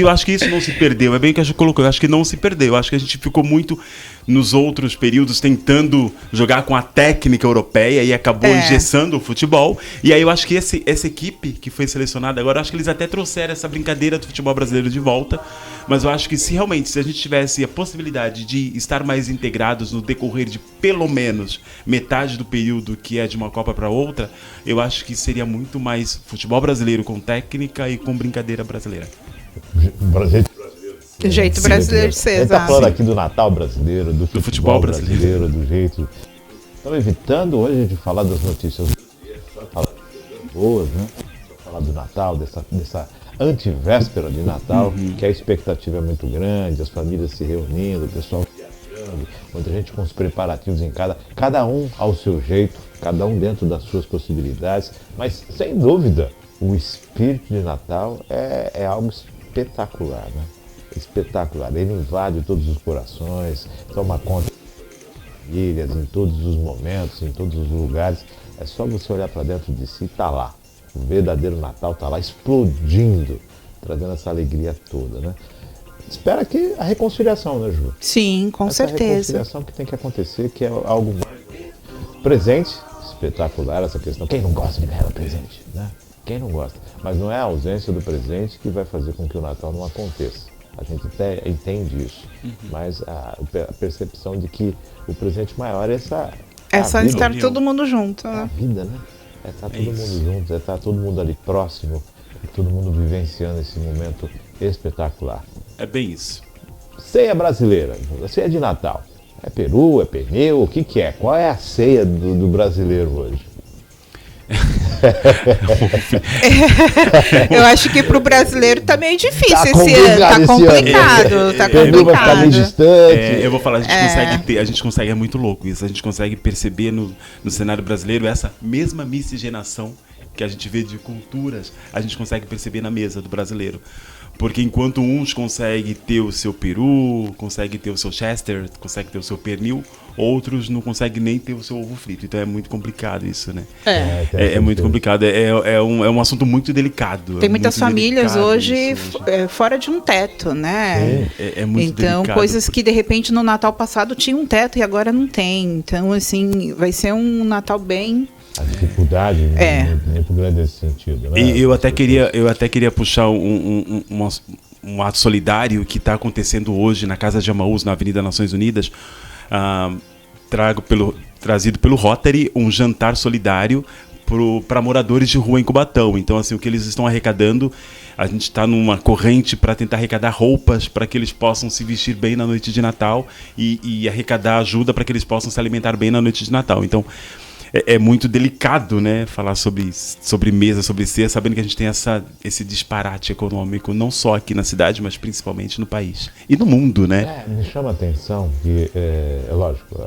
acho que isso não se perdeu. É bem o que a gente colocou, eu acho que não se perdeu. Eu acho que a gente ficou muito nos outros períodos tentando jogar com a técnica europeia e acabou engessando o futebol. E aí eu acho que essa equipe que foi selecionada agora, eu acho que eles até trouxeram essa brincadeira do futebol brasileiro de volta. Mas eu acho que se a gente tivesse a possibilidade de estar mais integrados no decorrer de pelo menos metade do período que é de uma Copa para outra, eu acho que seria muito mais futebol brasileiro com técnica e com brincadeira brasileira. Do jeito brasileiro de ser, exato. A gente tá falando aqui do Natal brasileiro, do futebol brasileiro, do jeito... Estamos evitando hoje de falar das notícias boas, né? Falar do Natal, dessa antivéspera de Natal, que a expectativa é muito grande, as famílias se reunindo, o pessoal viajando, muita gente com os preparativos em casa, cada um ao seu jeito, cada um dentro das suas possibilidades, mas sem dúvida, o espírito de Natal é algo espetacular, né? Espetacular, ele invade todos os corações, toma conta das famílias, em todos os momentos, em todos os lugares. É só você olhar para dentro de si e tá lá. O verdadeiro Natal tá lá explodindo, trazendo essa alegria toda, né? Espera que a reconciliação, né, Ju? Sim, com certeza. A reconciliação que tem que acontecer, que é algo mais presente, espetacular essa questão. Quem não gosta de ganhar presente, né? Quem não gosta? Mas não é a ausência do presente que vai fazer com que o Natal não aconteça. A gente até entende isso, mas a percepção de que o presente maior é essa estar todo mundo junto, né? É a vida, né? É estar todo mundo junto, é estar todo mundo ali próximo, todo mundo vivenciando esse momento espetacular. É bem isso. Ceia brasileira, ceia de Natal. É peru, é pernil, o que é? Qual é a ceia do brasileiro hoje? Eu acho que pro brasileiro tá meio difícil esse ano. Tá complicado. Tá complicado. Eu vou falar, a gente consegue, é muito louco isso. A gente consegue perceber no cenário brasileiro essa mesma miscigenação que a gente vê de culturas, a gente consegue perceber na mesa do brasileiro. Porque enquanto uns conseguem ter o seu peru, conseguem ter o seu chester, conseguem ter o seu pernil, outros não conseguem nem ter o seu ovo frito. Então é muito complicado isso, né? É muito complicado. É um assunto muito delicado. Tem muitas famílias hoje fora de um teto, né? É muito delicado. Então, coisas que de repente no Natal passado tinha um teto e agora não tem. Então, assim, vai ser um Natal bem... A dificuldade muito grande nesse sentido, né? E eu até queria puxar um ato solidário que está acontecendo hoje na Casa de Amaús, na Avenida Nações Unidas, trazido pelo Rotary, um jantar solidário para moradores de rua em Cubatão. Então, assim, o que eles estão arrecadando, a gente está numa corrente para tentar arrecadar roupas para que eles possam se vestir bem na noite de Natal e arrecadar ajuda para que eles possam se alimentar bem na noite de Natal. Então, é muito delicado, né, falar sobre mesa, sobre ceia, sabendo que a gente tem esse disparate econômico, não só aqui na cidade, mas principalmente no país e no mundo, né? Me chama a atenção que, é lógico,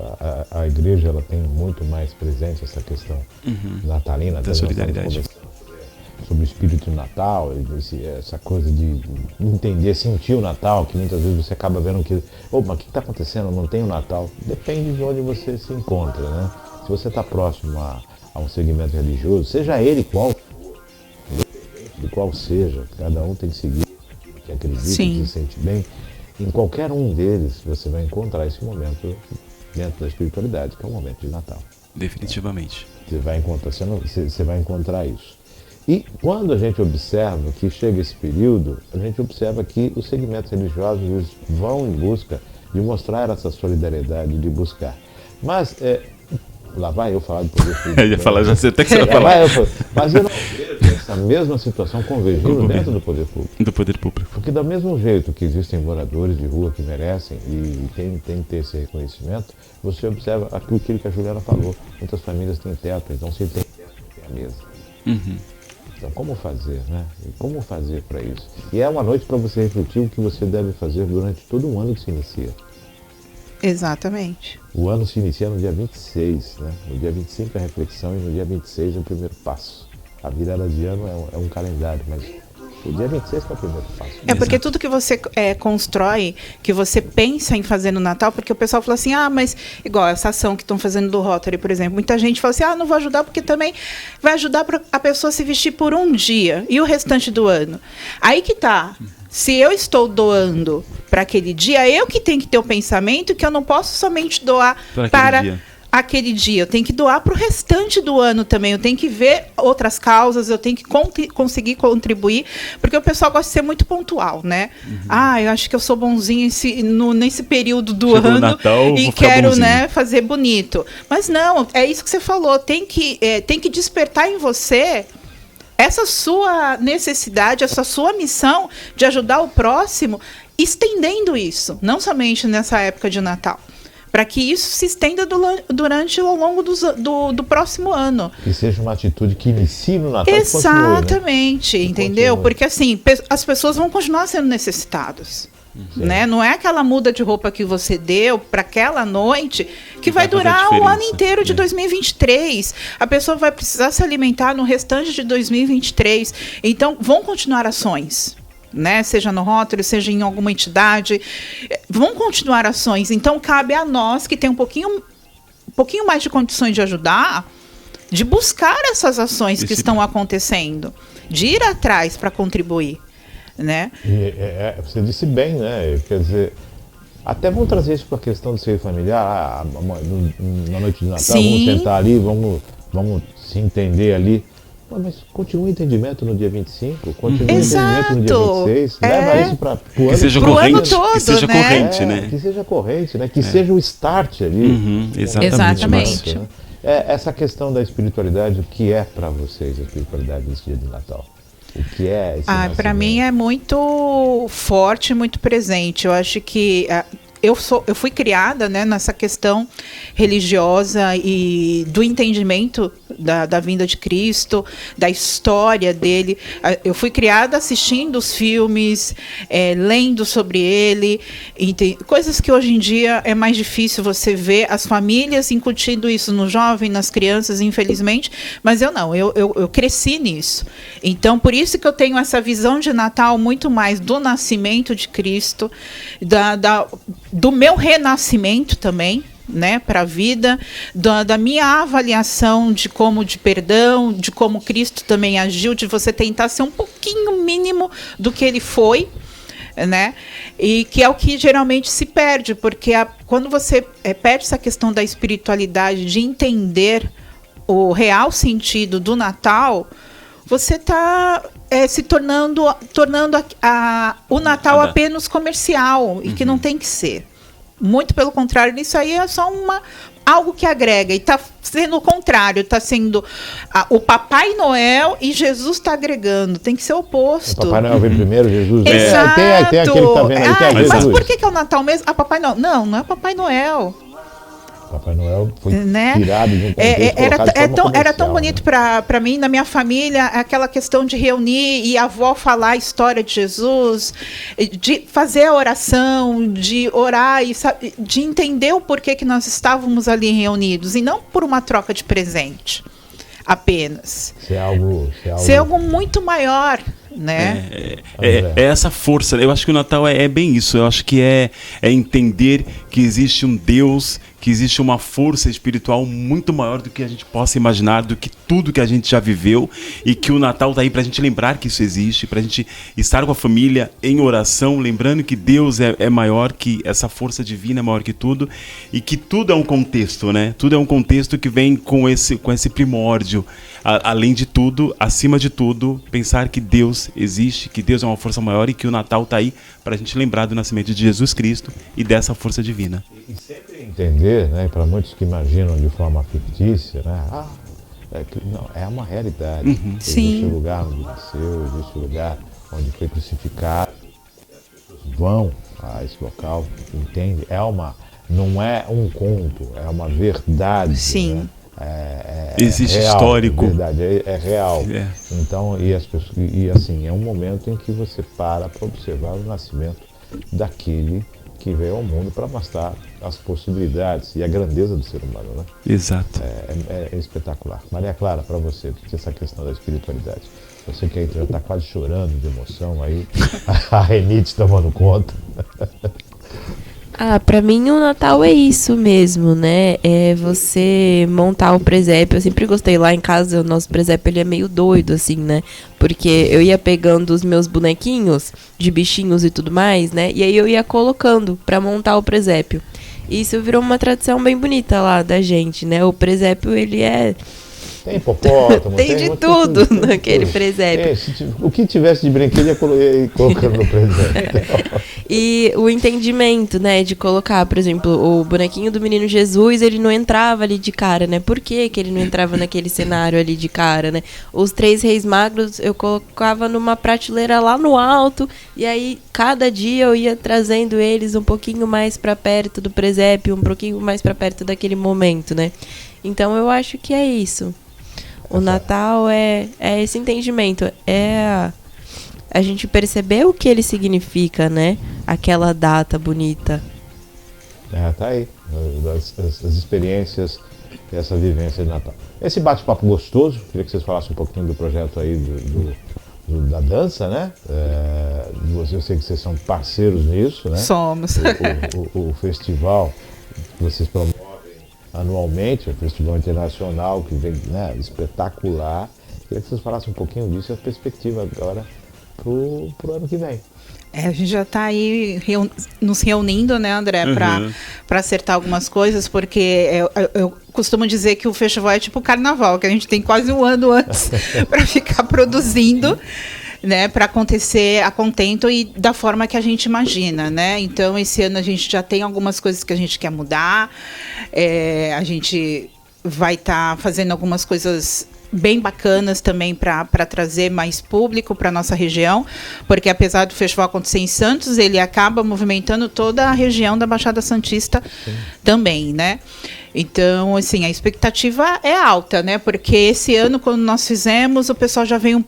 a igreja ela tem muito mais presente essa questão natalina, da solidariedade. Sobre o espírito do Natal, essa coisa de entender, sentir o Natal, que muitas vezes você acaba vendo que, mas o que está acontecendo? Não tem o Natal. Depende de onde você se encontra, né? Se você está próximo a um segmento religioso, seja ele qual seja, cada um tem que seguir o que que acredita, Sim. que se sente bem, em qualquer um deles você vai encontrar esse momento dentro da espiritualidade, que é o momento de Natal. Definitivamente. Você vai encontrar isso. E quando a gente observa que chega esse período, a gente observa que os segmentos religiosos eles vão em busca de mostrar essa solidariedade, de buscar. Mas, lá vai eu falar do poder público. Eu ia falar, já sei até que você vai falar. Mas eu não vejo essa mesma situação convergindo dentro do poder público. Do poder público. Porque do mesmo jeito que existem moradores de rua que merecem e tem que ter esse reconhecimento, você observa aquilo que a Juliana falou. Muitas famílias têm teto, então se tem teto, tem a mesa. Uhum. Então como fazer, né? E como fazer para isso? E é uma noite para você refletir o que você deve fazer durante todo o ano que se inicia. Exatamente. O ano se inicia no dia 26, né? No dia 25 é a reflexão e no dia 26 é o primeiro passo. A virada de ano é um calendário, mas o dia 26 é o primeiro passo. É porque tudo que você constrói, que você pensa em fazer no Natal, porque o pessoal fala assim, mas igual essa ação que estão fazendo do Rotary, por exemplo, muita gente fala assim, não vou ajudar porque também vai ajudar para a pessoa se vestir por um dia e o restante do ano. Aí que tá. Se eu estou doando para aquele dia, eu que tenho que ter o pensamento que eu não posso somente doar para aquele dia. Eu tenho que doar para o restante do ano também. Eu tenho que ver outras causas, eu tenho que conseguir contribuir, porque o pessoal gosta de ser muito pontual, né? Uhum. Eu acho que eu sou bonzinho nesse período do Chegou ano Natal, e quero, né, fazer bonito. Mas não, é isso que você falou. Tem que despertar em você essa sua necessidade, essa sua missão de ajudar o próximo, estendendo isso, não somente nessa época de Natal, para que isso se estenda ao longo do próximo ano. Que seja uma atitude que inicie no Natal. Exatamente, continue, né? entendeu? Porque assim, as pessoas vão continuar sendo necessitadas. Né? Não é aquela muda de roupa que você deu para aquela noite que vai durar o ano inteiro de 2023. A pessoa vai precisar se alimentar no restante de 2023. Então, vão continuar ações, né? Seja no Rotary, seja em alguma entidade. Vão continuar ações. Então, cabe a nós que tem um pouquinho mais de condições de ajudar, de buscar essas ações que estão acontecendo, de ir atrás para contribuir. Né? Você disse bem, né? Quer dizer, até vamos trazer isso para a questão do seio familiar. Na noite de Natal, Sim. Vamos sentar ali, vamos se entender ali. Mas continua o entendimento no dia 25, continua o entendimento no dia 26. Leva isso para o ano, seja corrente, todo, que seja né? corrente, né? Que seja corrente, né? Que seja o start ali. Exatamente. Né? Essa questão da espiritualidade, o que é para vocês a espiritualidade nesse dia de Natal? O que é esse para mim é muito forte, muito presente. Eu acho que eu fui criada, né, nessa questão religiosa e do entendimento da vinda de Cristo, da história dele. Eu fui criada assistindo os filmes, lendo sobre ele, coisas que hoje em dia é mais difícil você ver as famílias incutindo isso no jovem, nas crianças, infelizmente, mas eu cresci nisso. Então, por isso que eu tenho essa visão de Natal muito mais do nascimento de Cristo, do meu renascimento também, né, para a vida, da minha avaliação de perdão, de como Cristo também agiu, de você tentar ser um pouquinho mínimo do que ele foi, né, e que é o que geralmente se perde, porque quando você perde essa questão da espiritualidade, de entender o real sentido do Natal, você está se tornando o Natal apenas comercial, e que não tem que ser. Muito pelo contrário, isso aí é só algo que agrega. E está sendo o contrário, está sendo o Papai Noel e Jesus está agregando. Tem que ser o oposto. O Papai Noel vem primeiro, Jesus vem. Exato. Tem aquele que está vendo aí, tem mas por que é o Natal mesmo? Papai Noel. Não é Papai Noel. Papai Noel foi né? tirado de um contexto era tão bonito para mim, na minha família, aquela questão de reunir e a avó falar a história de Jesus, de fazer a oração, de orar e de entender o porquê que nós estávamos ali reunidos, e não por uma troca de presente apenas. Ser algo muito maior. Né? É essa força. Eu acho que o Natal é bem isso. Eu acho que é entender que existe um Deus que existe uma força espiritual muito maior do que a gente possa imaginar, do que tudo que a gente já viveu, e que o Natal tá aí pra gente lembrar que isso existe, pra gente estar com a família em oração, lembrando que Deus é maior, que essa força divina é maior que tudo, e que tudo é um contexto, né? Tudo é um contexto que vem com esse primórdio. Além de tudo, acima de tudo, pensar que Deus existe, que Deus é uma força maior e que o Natal tá aí pra gente lembrar do nascimento de Jesus Cristo e dessa força divina. E sempre entender, né, para muitos que imaginam de forma fictícia, né, não, é uma realidade. Existe Sim. o lugar onde nasceu, existe o lugar onde foi crucificado. As pessoas vão a esse local, entende? Não é um conto, é uma verdade. Sim. Né? Existe real, histórico. Verdade, é real. É. Então, e assim, é um momento em que você para observar o nascimento daquele que veio ao mundo para mostrar as possibilidades e a grandeza do ser humano, né? Exato. É espetacular. Maria Clara, para você, essa questão da espiritualidade. Você que aí já está quase chorando de emoção aí, a renite tomando conta. Pra mim o Natal é isso mesmo, né? É você montar o presépio. Eu sempre gostei lá em casa, o nosso presépio ele é meio doido, assim, né? Porque eu ia pegando os meus bonequinhos de bichinhos e tudo mais, né? E aí eu ia colocando pra montar o presépio. E isso virou uma tradição bem bonita lá da gente, né? O presépio, ele é... Tem hipopótamo, Tem de tudo naquele presépio. O que tivesse de brinquedo ia colocando no presépio. E o entendimento, né, de colocar, por exemplo, o bonequinho do menino Jesus, ele não entrava ali de cara, né? Por que que ele não entrava naquele cenário ali de cara, né? Os 3 reis magros eu colocava numa prateleira lá no alto, e aí cada dia eu ia trazendo eles um pouquinho mais pra perto do presépio, um pouquinho mais pra perto daquele momento, né? Então eu acho que é isso. O Natal é esse entendimento, a gente perceber o que ele significa, né? Aquela data bonita. Tá aí, as experiências, essa vivência de Natal. Esse bate-papo gostoso, queria que vocês falassem um pouquinho do projeto aí da dança, né? Eu sei que vocês são parceiros nisso, né? Somos. O festival que vocês promovem anualmente, o Festival Internacional, que vem, né, espetacular. Queria que vocês falassem um pouquinho disso e a perspectiva agora pro ano que vem. A gente já está aí nos reunindo, né, André, para acertar algumas coisas, porque eu costumo dizer que o festival é tipo o carnaval, que a gente tem quase um ano antes para ficar produzindo, né, para acontecer a contento e da forma que a gente imagina, né? Então, esse ano a gente já tem algumas coisas que a gente quer mudar, a gente vai estar fazendo algumas coisas bem bacanas também para trazer mais público para a nossa região, porque apesar do festival acontecer em Santos, ele acaba movimentando toda a região da Baixada Santista também, né? Então, assim, a expectativa é alta, né? Porque esse ano, quando nós fizemos, o pessoal já veio,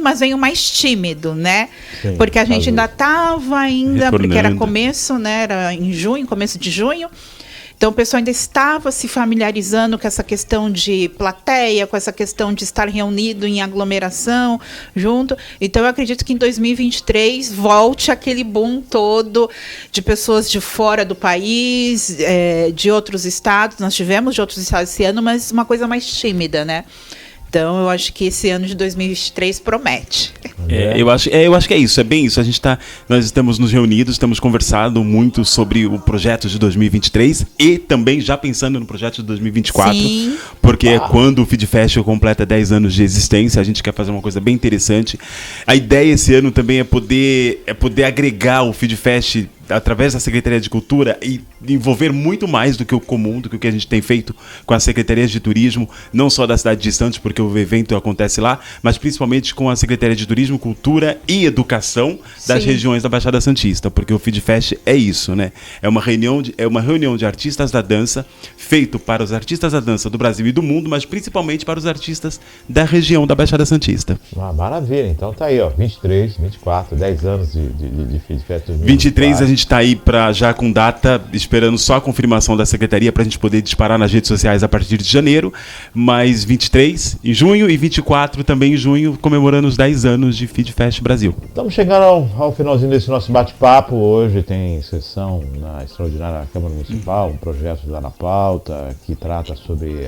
mas veio mais tímido, né? Sim, porque a gente ainda estava porque era Retornando. começo, né? Era em junho, começo de junho. Então, o pessoal ainda estava se familiarizando com essa questão de plateia, com essa questão de estar reunido em aglomeração junto. Então, eu acredito que em 2023 volte aquele boom todo de pessoas de fora do país, de outros estados. Nós tivemos de outros estados esse ano, mas uma coisa mais tímida, né? Então, eu acho que esse ano de 2023 promete. Eu acho que é isso, é bem isso. Nós estamos nos reunidos, estamos conversando muito sobre o projeto de 2023 e também já pensando no projeto de 2024. Sim. Porque quando o Feed Festival completa 10 anos de existência, a gente quer fazer uma coisa bem interessante. A ideia esse ano também é poder agregar o Feed Fest através da Secretaria de Cultura e envolver muito mais do que o comum, do que o que a gente tem feito com as secretarias de turismo, não só da cidade de Santos, porque o evento acontece lá, mas principalmente com a Secretaria de Turismo, Cultura e Educação das Sim. regiões da Baixada Santista, porque o Feed Fest é isso, né? É uma reunião de artistas da dança, feito para os artistas da dança do Brasil e do mundo, mas principalmente para os artistas da região da Baixada Santista. Maravilha, então tá aí, ó, 23, 24, 10 anos de Feed Fest 23 a gente gente está aí já com data, esperando só a confirmação da secretaria para a gente poder disparar nas redes sociais a partir de janeiro, mas 23 em junho e 24 também em junho, comemorando os 10 anos de Feed Fest Brasil. Estamos chegando ao finalzinho desse nosso bate-papo. Hoje tem sessão na extraordinária Câmara Municipal, um projeto lá na pauta que trata sobre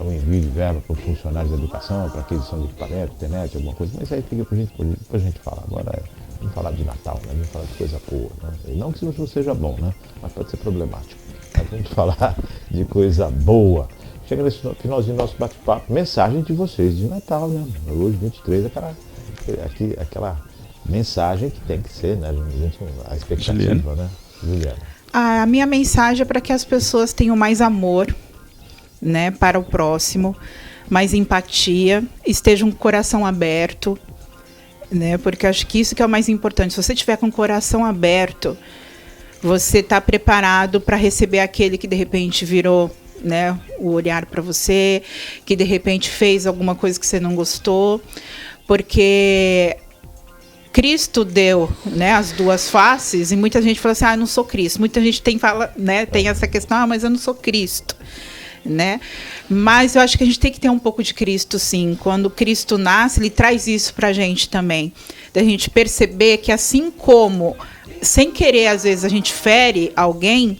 o envio de verba para os funcionários da educação, para aquisição de equipamento, internet, alguma coisa, mas aí fica depois a gente fala. Agora vamos falar de Natal, né? Vamos falar de coisa boa, né? E não que isso seja bom, né? Mas pode ser problemático. Mas vamos falar de coisa boa. Chega nesse finalzinho do nosso bate-papo, mensagem de vocês de Natal, né? Hoje, 23, aquela mensagem que tem que ser, né? A expectativa, Juliana. Né? Juliana. A minha mensagem é para que as pessoas tenham mais amor, né, para o próximo, mais empatia, estejam com o coração aberto, né? Porque acho que isso que é o mais importante. Se você tiver com o coração aberto, você está preparado para receber aquele que de repente virou, né, o olhar para você, que de repente fez alguma coisa que você não gostou, porque Cristo deu, né, as duas faces, e muita gente fala assim, eu não sou Cristo. Muita gente tem essa questão, mas eu não sou Cristo, né? Mas eu acho que a gente tem que ter um pouco de Cristo, sim. Quando Cristo nasce, ele traz isso para a gente também, da gente perceber que assim como, sem querer, às vezes a gente fere alguém,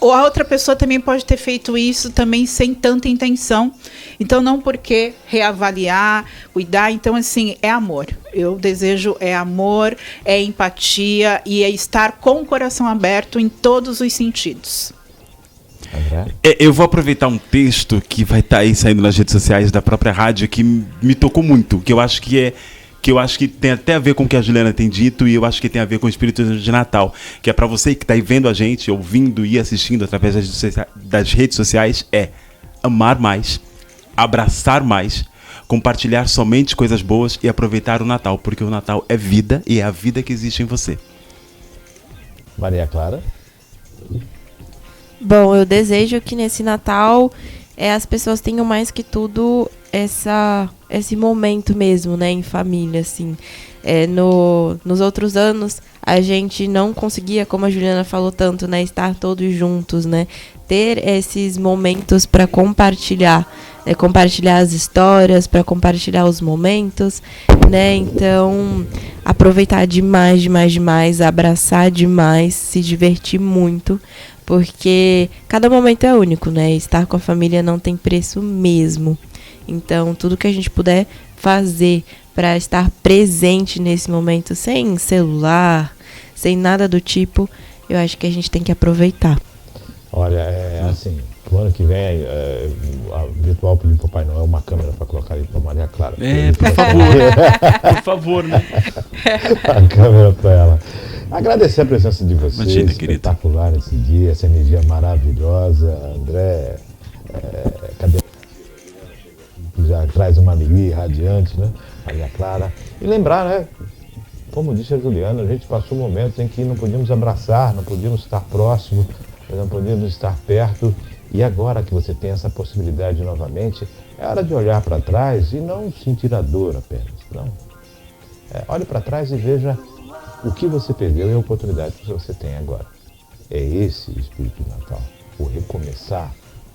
ou a outra pessoa também pode ter feito isso também sem tanta intenção. Então, não porque reavaliar, cuidar. Então, assim, é amor. Eu desejo amor, empatia e estar com o coração aberto em todos os sentidos. Eu vou aproveitar um texto que vai estar aí saindo nas redes sociais da própria rádio que me tocou muito, que eu acho que tem até a ver com o que a Juliana tem dito e eu acho que tem a ver com o espírito de Natal, que é para você que está aí vendo a gente, ouvindo e assistindo através das redes sociais, é amar mais, abraçar mais, compartilhar somente coisas boas e aproveitar o Natal, porque o Natal é vida e é a vida que existe em você. Maria Clara? Bom, eu desejo que nesse Natal as pessoas tenham mais que tudo esse momento mesmo, né, em família, assim. Nos outros anos, a gente não conseguia, como a Juliana falou tanto, né, estar todos juntos, né, ter esses momentos para compartilhar, compartilhar as histórias, para compartilhar os momentos, né, então aproveitar demais, abraçar demais, se divertir muito, porque cada momento é único, né, estar com a família não tem preço mesmo. Então, tudo que a gente puder fazer para estar presente nesse momento, sem celular, sem nada do tipo, eu acho que a gente tem que aproveitar. Olha, assim, pro ano que vem, a virtual pediu pro Papai Noel uma câmera para colocar ali para Maria Clara. Por favor, por favor, né? A câmera para ela. Agradecer a presença de vocês. Imagina, espetacular querido. Esse dia, essa energia maravilhosa. André, cadê? Já traz uma alegria radiante, né? Maria Clara. E lembrar, né? Como disse a Juliana, a gente passou momentos em que não podíamos abraçar, não podíamos estar próximo, não podíamos estar perto. E agora que você tem essa possibilidade novamente, é hora de olhar para trás e não sentir a dor apenas. Não. Olhe para trás e veja o que você perdeu e a oportunidade que você tem agora. É esse o espírito de Natal. O recomeçar,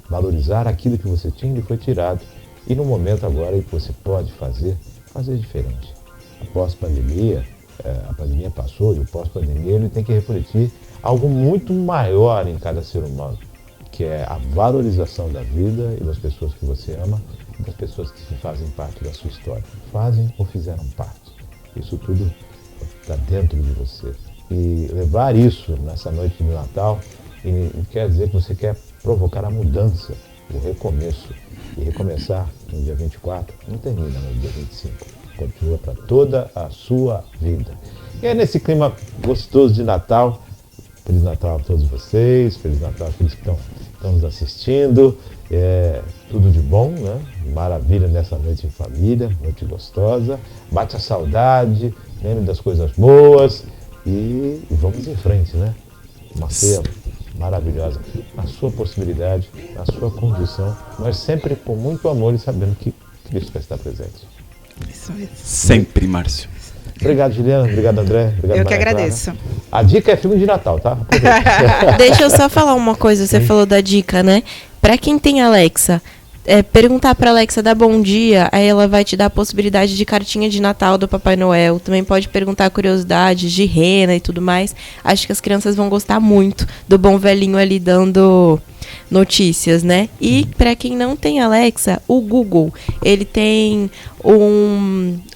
valorizar aquilo que você tinha e lhe foi tirado. E no momento agora em que você pode fazer diferente. Após pandemia, a pandemia passou e o pós-pandemia ele tem que refletir algo muito maior em cada ser humano, que é a valorização da vida e das pessoas que você ama e das pessoas que fazem parte da sua história. Fazem ou fizeram parte. Isso tudo está dentro de você. E levar isso nessa noite de Natal quer dizer que você quer provocar a mudança, o recomeço. E recomeçar no dia 24 não termina no dia 25. Continua para toda a sua vida. E é nesse clima gostoso de Natal. Feliz Natal a todos vocês. Feliz Natal àqueles que estão nos assistindo. Tudo de bom, né? Maravilha nessa noite em família. Noite gostosa. Bate a saudade. Lembre das coisas boas. E vamos em frente, né? Uma ceia maravilhosa, na sua possibilidade, na sua condição, mas sempre com muito amor e sabendo que Cristo vai estar presente. Isso mesmo. Sempre, Márcio. Obrigado, Juliana. Obrigado, André. Obrigado, Eu que Maria agradeço. Clara. A dica é filme de Natal, tá? Deixa eu só falar uma coisa, você falou da dica, né? Pra quem tem Alexa, perguntar pra Alexa dar bom dia, aí ela vai te dar a possibilidade de cartinha de Natal do Papai Noel. Também pode perguntar curiosidades de rena e tudo mais. Acho que as crianças vão gostar muito do bom velhinho ali dando notícias, né? E para quem não tem Alexa, o Google, ele tem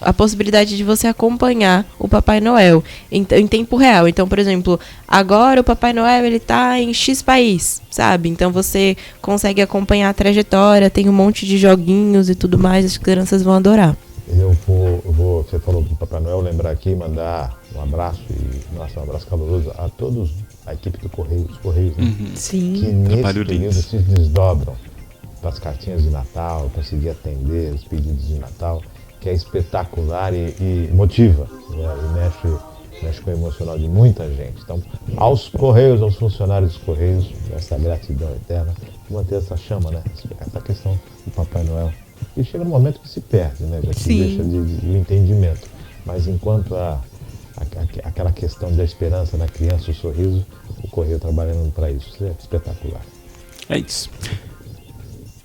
a possibilidade de você acompanhar o Papai Noel em tempo real. Então, por exemplo, agora o Papai Noel ele tá em X país, sabe? Então você consegue acompanhar a trajetória, tem um monte de joguinhos e tudo mais, as crianças vão adorar. Eu vou, você falou do Papai Noel, lembrar aqui, mandar um abraço um abraço caloroso a todos a equipe do Correio, os Correios, né? Sim. Que nesse Trabalho período lindo. se desdobram para as cartinhas de Natal, conseguir atender os pedidos de Natal, que é espetacular e motiva, né? E mexe com o emocional de muita gente. Então, aos Correios, aos funcionários dos Correios, essa gratidão eterna, manter essa chama, né? Essa questão do Papai Noel. E chega no momento que se perde, né? Já que Sim. deixa de entendimento. Mas enquanto aquela questão da esperança na criança, o sorriso, o Correio trabalhando para isso. Isso é espetacular. É isso.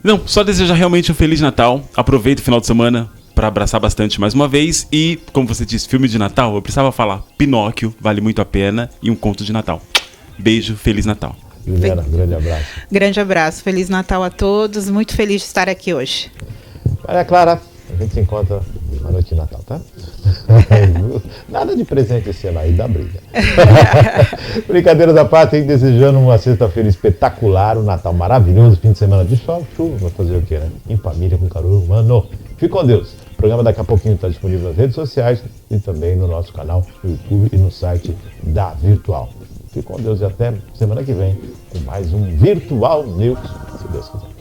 Não, só desejar realmente um Feliz Natal. Aproveita o final de semana para abraçar bastante mais uma vez. E, como você disse, filme de Natal, eu precisava falar Pinóquio, vale muito a pena, e um conto de Natal. Beijo, Feliz Natal. Juliana, grande abraço. Grande abraço. Feliz Natal a todos. Muito feliz de estar aqui hoje. Maria Clara, a gente se encontra na noite de Natal, tá? Nada de presente esse ano aí, dá briga. Brincadeiras à parte, hein? Desejando uma sexta-feira espetacular, um Natal maravilhoso, fim de semana de sol, chuva, vai fazer o quê, né? Em família, com calor humano. Fique com Deus. O programa daqui a pouquinho está disponível nas redes sociais e também no nosso canal no YouTube e no site da Virtual. Fique com Deus e até semana que vem com mais um Virtual News, se Deus quiser.